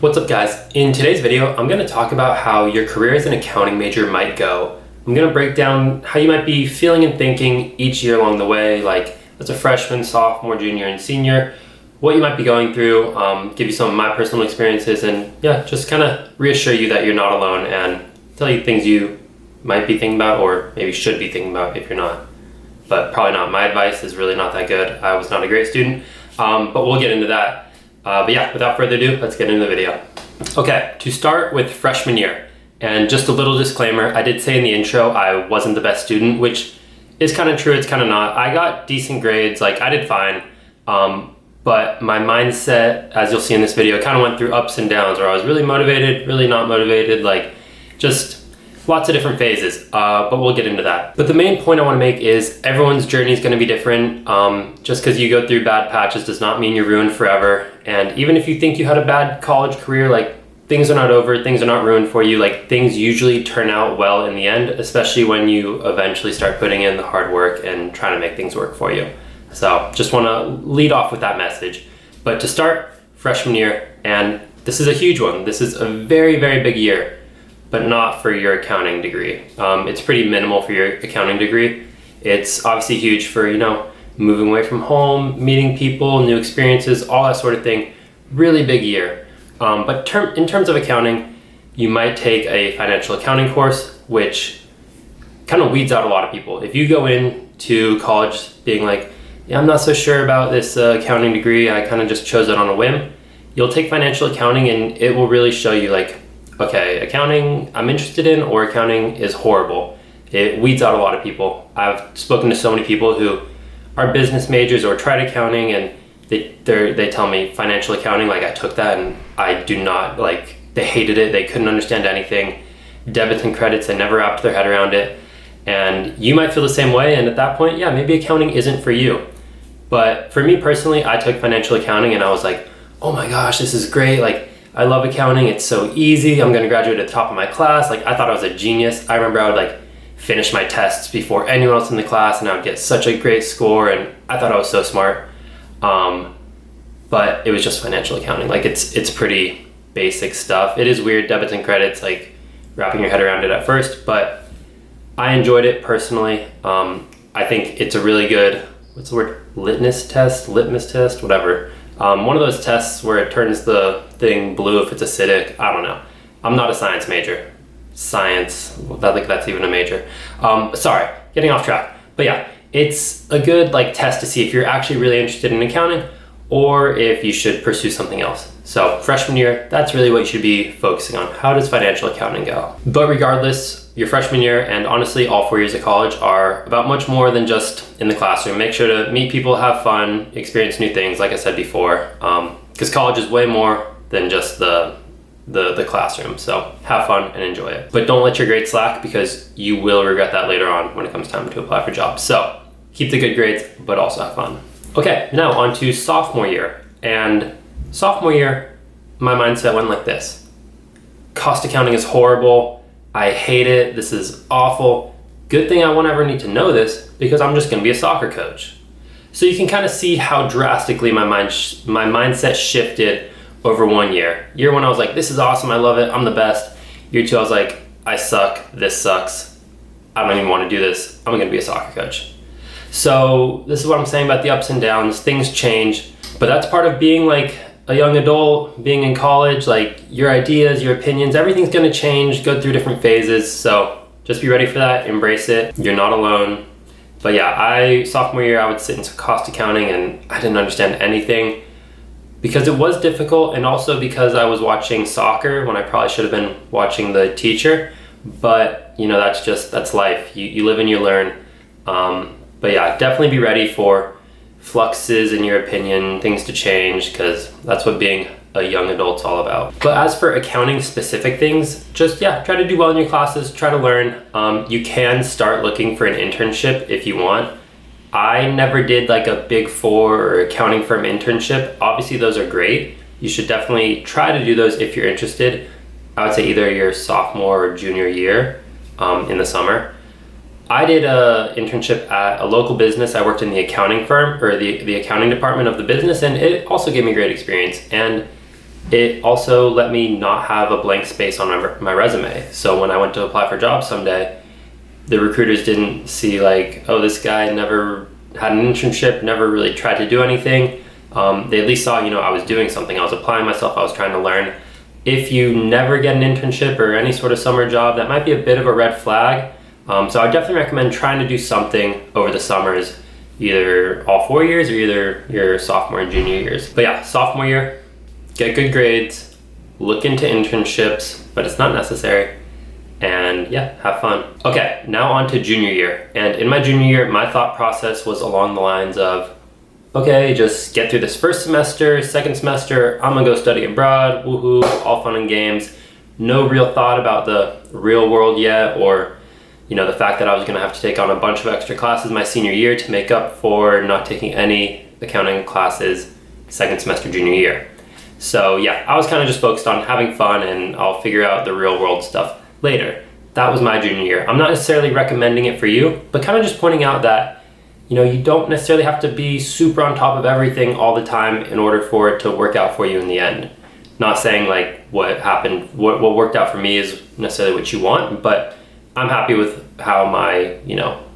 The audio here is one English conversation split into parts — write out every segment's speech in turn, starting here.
What's up guys? In today's video, I'm going to talk about how your career as an accounting major might go. I'm going to break down how you might be feeling and thinking each year along the way, like as a freshman, sophomore, junior, and senior, what you might be going through, give you some of my personal experiences, and yeah, just kind of reassure you that you're not alone and tell you things you might be thinking about or maybe should be thinking about if you're not. But probably not. My advice is really not that good. I was not a great student, but we'll get into that. But yeah, without further ado, let's get into the video. Okay, to start with freshman year, and just a little disclaimer, I did say in the intro I wasn't the best student, which is kind of true, it's kind of not. I got decent grades, like I did fine, but my mindset, as you'll see in this video, kind of went through ups and downs where I was really motivated, really not motivated, like just lots of different phases, but we'll get into that. But the main point I want to make is everyone's journey is going to be different. Just because you go through bad patches does not mean you're ruined forever. And even if you think you had a bad college career, like things are not over, things are not ruined for you. Like things usually turn out well in the end, especially when you eventually start putting in the hard work and trying to make things work for you. So just want to lead off with that message. But to start, freshman year, and this is a huge one. This is a very, very big year, but not for your accounting degree. It's pretty minimal for your accounting degree. It's obviously huge for, moving away from home, meeting people, new experiences, all that sort of thing. Really big year. But in terms of accounting, you might take a financial accounting course, which kind of weeds out a lot of people. If you go into college being like, yeah, I'm not so sure about this accounting degree, I kind of just chose it on a whim, you'll take financial accounting and it will really show you like, okay, accounting I'm interested in, or accounting is horrible. It weeds out a lot of people. I've spoken to so many people who are business majors or tried accounting, and they tell me financial accounting, like I took that and I do not, like they hated it, they couldn't understand anything. Debits and credits, they never wrapped their head around it. And you might feel the same way, and at that point, yeah, maybe accounting isn't for you. But for me personally, I took financial accounting and I was like, oh my gosh, this is great. Like I love accounting, it's so easy. I'm gonna graduate at the top of my class. Like I thought I was a genius. I remember I would like finish my tests before anyone else in the class and I would get such a great score, and I thought I was so smart. But it was just financial accounting. Like it's pretty basic stuff. It is weird, debits and credits, like wrapping your head around it at first, but I enjoyed it personally. I think it's a really good, what's the word? Litmus test, whatever. One of those tests where it turns the thing blue if it's acidic. I don't know. I'm not a science major. That's even a major. Sorry, getting off track. But yeah, it's a good like test to see if you're actually really interested in accounting or if you should pursue something else. So freshman year, that's really what you should be focusing on. How does financial accounting go? But regardless, your freshman year and honestly all 4 years of college are about much more than just in the classroom. Make sure to meet people, have fun, experience new things, like I said before, because college is way more than just the classroom. So have fun and enjoy it. But don't let your grades slack, because you will regret that later on when it comes time to apply for jobs. So keep the good grades, but also have fun. Okay, now on to sophomore year. And sophomore year, my mindset went like this. Cost accounting is horrible. I hate it. This is awful. Good thing I won't ever need to know this, because I'm just gonna be a soccer coach. So you can kind of see how drastically my mindset shifted over 1 year. Year one, I was like, this is awesome, I love it, I'm the best. Year two, I was like, I suck, this sucks, I don't even want to do this, I'm gonna be a soccer coach. So this is what I'm saying about the ups and downs. Things change, but that's part of being like a young adult, being in college. Like your ideas, your opinions, everything's gonna change, go through different phases. So just be ready for that, embrace it, you're not alone. But yeah, sophomore year, I would sit into cost accounting and I didn't understand anything, because it was difficult, and also because I was watching soccer when I probably should have been watching the teacher. But that's life. You live and you learn. But yeah, definitely be ready for fluxes in your opinion, things to change, because that's what being a young adult's all about. But as for accounting specific things, just try to do well in your classes, try to learn. You can start looking for an internship if you want. I never did like a Big Four or accounting firm internship. Obviously those are great. You should definitely try to do those if you're interested. I would say either your sophomore or junior year in the summer. I did an internship at a local business. I worked in the accounting firm, or the accounting department of the business, and it also gave me great experience. And It also let me not have a blank space on my resume. So when I went to apply for jobs someday, the recruiters didn't see like, oh, this guy never had an internship, never really tried to do anything. They at least saw, I was doing something. I was applying myself. I was trying to learn. If you never get an internship or any sort of summer job, that might be a bit of a red flag. So I definitely recommend trying to do something over the summers, either all 4 years or either your sophomore and junior years. But yeah, sophomore year, get good grades, look into internships, but it's not necessary. And yeah, have fun. Okay, now on to junior year. And in my junior year, my thought process was along the lines of, okay, just get through this first semester, second semester, I'm gonna go study abroad, woohoo, all fun and games. No real thought about the real world yet, or the fact that I was gonna have to take on a bunch of extra classes my senior year to make up for not taking any accounting classes second semester junior year. So yeah, I was kind of just focused on having fun, and I'll figure out the real world stuff later. That was my junior year. I'm not necessarily recommending it for you, but kind of just pointing out that you don't necessarily have to be super on top of everything all the time in order for it to work out for you in the end. Not saying like what happened, what worked out for me is necessarily what you want, but I'm happy with how my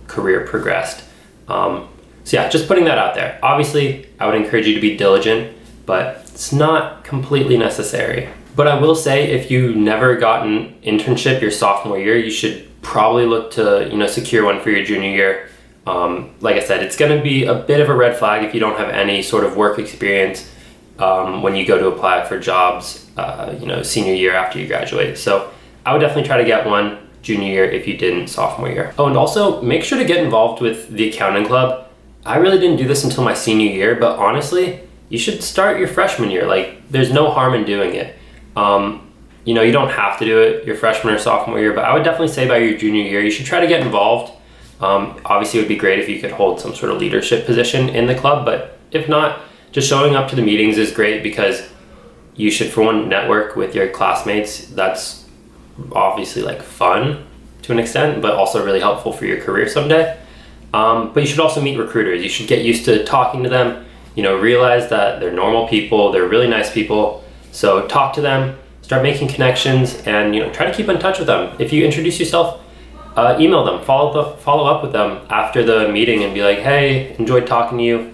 career progressed. So yeah, just putting that out there. Obviously, I would encourage you to be diligent, but it's not completely necessary. But I will say, if you never got an internship your sophomore year, you should probably look to secure one for your junior year. Like I said, it's going to be a bit of a red flag if you don't have any sort of work experience when you go to apply for jobs, senior year after you graduate. So I would definitely try to get one junior year if you didn't sophomore year. Oh, and also make sure to get involved with the accounting club. I really didn't do this until my senior year, but honestly, you should start your freshman year. Like, there's no harm in doing it. You don't have to do it your freshman or sophomore year, but I would definitely say by your junior year, you should try to get involved. Obviously, it would be great if you could hold some sort of leadership position in the club, but if not, just showing up to the meetings is great, because you should, for one, network with your classmates. That's obviously like fun to an extent, but also really helpful for your career someday. But you should also meet recruiters. You should get used to talking to them, realize that they're normal people, they're really nice people. So talk to them, start making connections, and try to keep in touch with them. If you introduce yourself, email them, follow up with them after the meeting and be like, hey, enjoyed talking to you.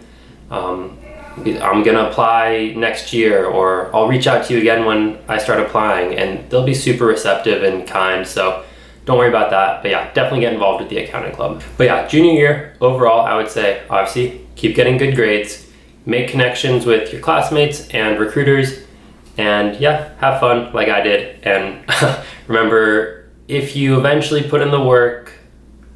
I'm gonna apply next year, or I'll reach out to you again when I start applying, and they'll be super receptive and kind, so don't worry about that. But yeah, definitely get involved with the accounting club. But yeah, junior year, overall, I would say, obviously, keep getting good grades, make connections with your classmates and recruiters, and yeah, have fun like I did. And remember, if you eventually put in the work,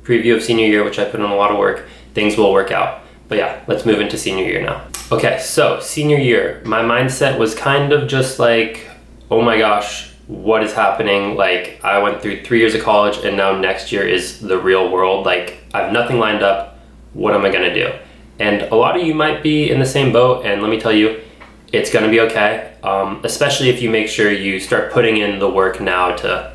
preview of senior year, which I put in a lot of work, things will work out. But yeah, let's move into senior year now. Okay, so senior year, my mindset was kind of just like, oh my gosh, what is happening? Like, I went through 3 years of college, and now next year is the real world. Like, I have nothing lined up. What am I gonna do? And a lot of you might be in the same boat, and let me tell you, it's gonna be okay. Especially if you make sure you start putting in the work now to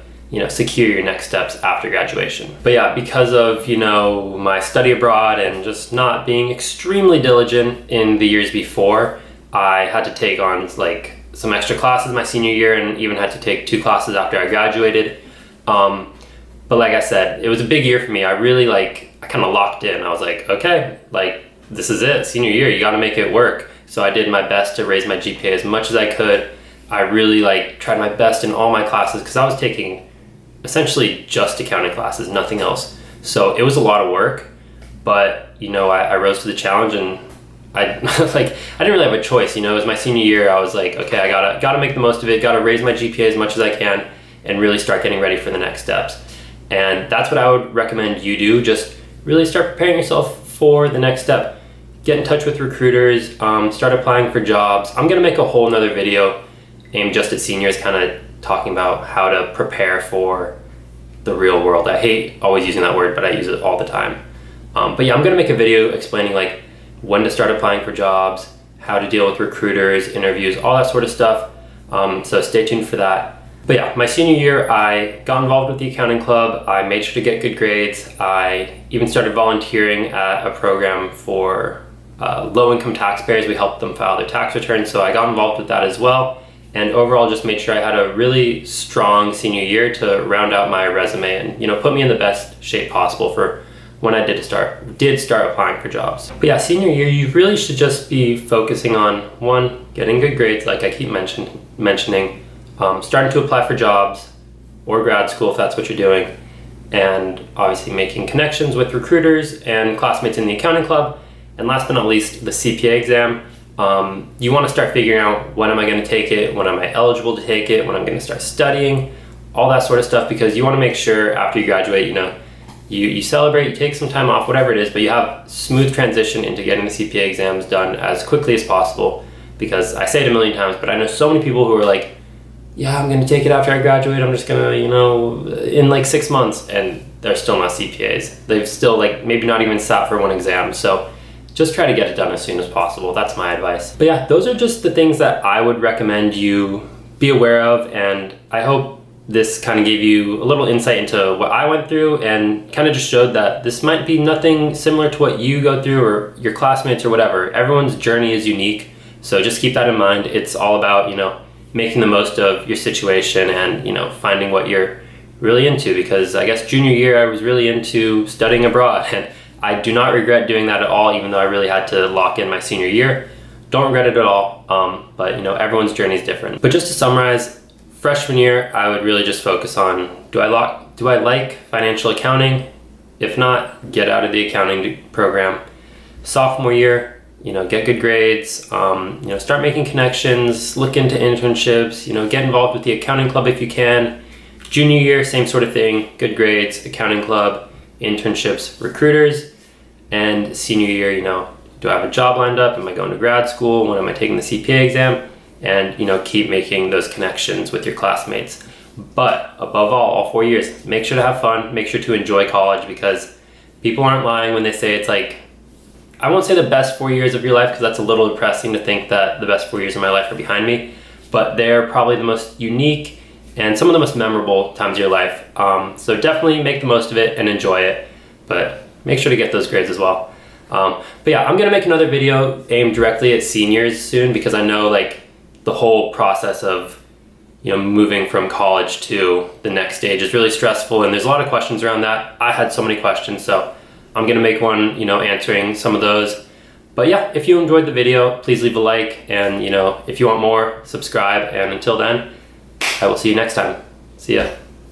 secure your next steps after graduation. But yeah, because of, my study abroad and just not being extremely diligent in the years before, I had to take on like some extra classes my senior year, and even had to take 2 classes after I graduated. But like I said, it was a big year for me. I really I kind of locked in. I was like, okay, this is it, senior year, you gotta make it work. So I did my best to raise my GPA as much as I could. I really tried my best in all my classes, because I was taking essentially just accounting classes, nothing else. So it was a lot of work, but I rose to the challenge, and I I didn't really have a choice. It was my senior year. I was like, okay, I gotta make the most of it, gotta raise my GPA as much as I can, and really start getting ready for the next steps. And that's what I would recommend you do. Just really start preparing yourself for the next step. Get in touch with recruiters, start applying for jobs. I'm gonna make a whole nother video aimed just at seniors, kind of talking about how to prepare for the real world. I hate always using that word, but I use it all the time. But yeah, I'm gonna make a video explaining when to start applying for jobs, how to deal with recruiters, interviews, all that sort of stuff. So stay tuned for that. But yeah, my senior year, I got involved with the accounting club. I made sure to get good grades. I even started volunteering at a program for low-income taxpayers. We helped them file their tax returns, so I got involved with that as well. and overall just made sure I had a really strong senior year to round out my resume and, you know, put me in the best shape possible for when I did start applying for jobs. But yeah, senior year, you really should just be focusing on, one, getting good grades, like I keep mentioning, starting to apply for jobs or grad school if that's what you're doing, and obviously making connections with recruiters and classmates in the accounting club, and last but not least, the CPA exam. You want to start figuring out, when am I going to take it, when am I eligible to take it, when I'm going to start studying, all that sort of stuff, because you want to make sure after you graduate, you know, you celebrate, you take some time off, whatever it is, but you have smooth transition into getting the CPA exams done as quickly as possible. Because I say it a million times, but I know so many people who are like, yeah, I'm going to take it after I graduate, I'm just going to, you know, in like 6 months, and they're still not CPAs. They've still like maybe not even sat for one exam. So just try to get it done as soon as possible. That's my advice. But yeah, those are just the things that I would recommend you be aware of, and I hope this kind of gave you a little insight into what I went through and kind of just showed that this might be nothing similar to what you go through or your classmates or whatever. Everyone's journey is unique, so just keep that in mind. It's all about, you know, making the most of your situation and, you know, finding what you're really into, because I guess junior year I was really into studying abroad, and I do not regret doing that at all, even though I really had to lock in my senior year. Don't regret it at all, but you know, everyone's journey is different. But just to summarize, freshman year, I would really just focus on, do I like financial accounting? If not, get out of the accounting program. Sophomore year, you know, get good grades, you know, start making connections, look into internships, you know, get involved with the accounting club if you can. Junior year, same sort of thing, good grades, accounting club, internships, recruiters. And senior year, you know, do I have a job lined up? Am I going to grad school? When am I taking the CPA exam? And, you know, keep making those connections with your classmates. But above all 4 years, make sure to have fun, make sure to enjoy college, because people aren't lying when they say it's like, I won't say the best 4 years of your life, because that's a little depressing to think that the best 4 years of my life are behind me, but they're probably the most unique and some of the most memorable times of your life. So definitely make the most of it and enjoy it, but make sure to get those grades as well. But yeah, I'm gonna make another video aimed directly at seniors soon, because I know like the whole process of, you know, moving from college to the next stage is really stressful, and there's a lot of questions around that. I had so many questions, so I'm gonna make one, you know, answering some of those. But yeah, if you enjoyed the video, please leave a like, and you know, if you want more, subscribe, and until then, I will see you next time. See ya.